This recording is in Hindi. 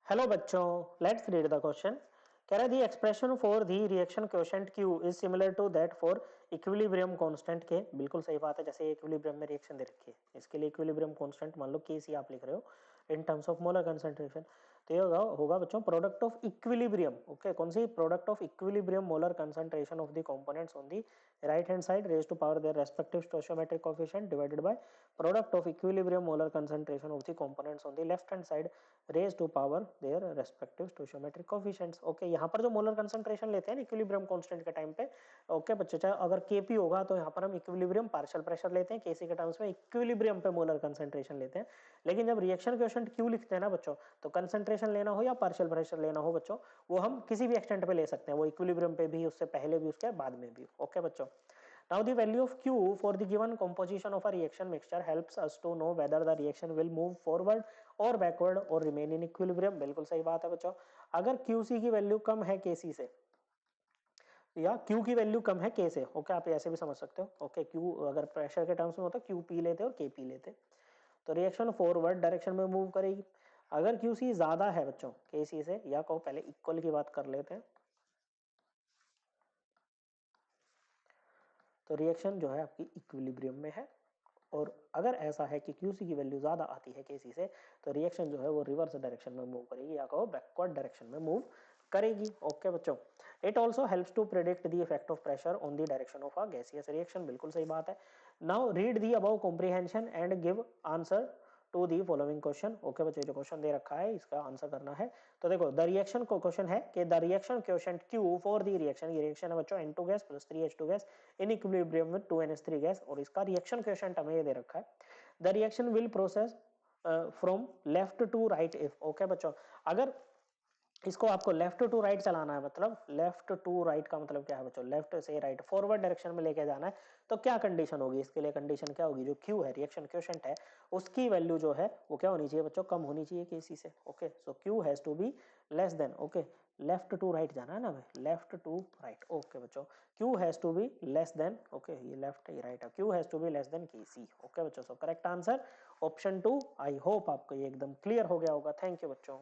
हेलो बच्चों, लेट्स रीड द क्वेश्चन। कह रहा है the expression for the reaction quotient Q is similar to that for equilibrium constant के। बिल्कुल सही बात है, जैसे इक्विलिब्रियम में रिएक्शन दे रखी है, इसके लिए इक्विलिब्रियम कांस्टेंट मान लो Kc आप लिख रहे हो in terms of molar concentration. तो ये होगा बच्चों प्रोडक्ट ऑफ इक्विलिब्रियम। ओके, कौन सी product of equilibrium molar concentration of the components on the right hand side raise to power their respective stoichiometric coefficient divided by product of equilibrium molar concentration of the components on the left hand side raise to power their respective stoichiometric coefficients. Okay, यहाँ पर जो मोलर कंसंट्रेशन लेते हैं इक्विलिब्रियम कांस्टेंट के टाइम पे, ओके बच्चों, चाहे अगर Kp होगा तो यहाँ पर हम इक्विलिब्रियम पार्शियल प्रेशर लेते हैं, Kc के टर्म्स में इक्विलिब्रियम पे मोलर कंसंट्रेशन लेते हैं। लेकिन जब रिएक्शन क्वोशेंट Q लिखते हैं ना बच्चों, तो कंसंट्रेशन लेना हो या पार्शियल प्रेशर लेना हो बच्चों, वो हम किसी भी एक्सटेंट पे ले सकते हैं, वो इक्विलिब्रियम पे भी, उससे पहले भी, उसके बाद में भी। ओके बच्चों, now the value of Q for the given composition of a reaction mixture helps us to know whether the reaction will move forward or backward or remain in equilibrium। बिल्कुल सही बात है बच्चों। अगर QC की वैल्यू कम है KC से या Q की वैल्यू कम है K से, ओके आप ऐसे भी समझ सकते हो। ओके, Q अगर प्रेशर के टर्म्स में होता है QP लेते और KP लेते, तो रिएक्शन फॉरवर्ड डायरेक्शन में मूव करेगी। अगर QC ज्यादा है बच्चों KC से, या कहो पहले इक्वल की बात कर लेते हैं, तो रिएक्शन जो है आपकी इक्विलिब्रियम में है। और अगर ऐसा है कि QC की वैल्यू ज्यादा आती है KC से, तो रिएक्शन जो है वो रिवर्स डायरेक्शन में मूव करेगी, या कहो बैकवर्ड डायरेक्शन में मूव करेगी। ओके बच्चों, it also helps to predict the effect of pressure on the direction of a gaseous reaction. बिल्कुल सही बात है। Now read the above comprehension and give answer to the following question. Okay बच्चों, जो क्वेश्चन दे रखा है इसका आंसर करना है। तो देखो, द रिएक्शन को क्वेश्चन है कि the reaction quotient Q for the reaction, ये रिएक्शन है बच्चों N2 gas plus 3H2 gas in equilibrium with 2NH3 gas, और इसका रिएक्शन क्वोशेंट हमें ये दे रखा है। The reaction will process from left to right if. Okay बच्चों, अगर इसको आपको लेफ्ट टू राइट चलाना है, मतलब लेफ्ट टू राइट का मतलब क्या है बच्चों, लेफ्ट से राइट फॉरवर्ड डायरेक्शन में लेके जाना है, तो क्या कंडीशन होगी इसके लिए? कंडीशन क्या होगी, जो Q है रिएक्शन क्वोशेंट है, उसकी वैल्यू जो है वो क्या होनी चाहिए बच्चों, कम होनी चाहिए KC से। Okay, so Q has to be less than, okay left to right जाना है ना भाई, लेफ्ट टू राइट। ओके बच्चों, Q has to be less than, okay ये लेफ्ट ये राइट है, Q has to be less than KC। Okay बच्चों, so correct answer option 2। I hope आपको ये एकदम क्लियर हो गया होगा। थैंक यू बच्चों।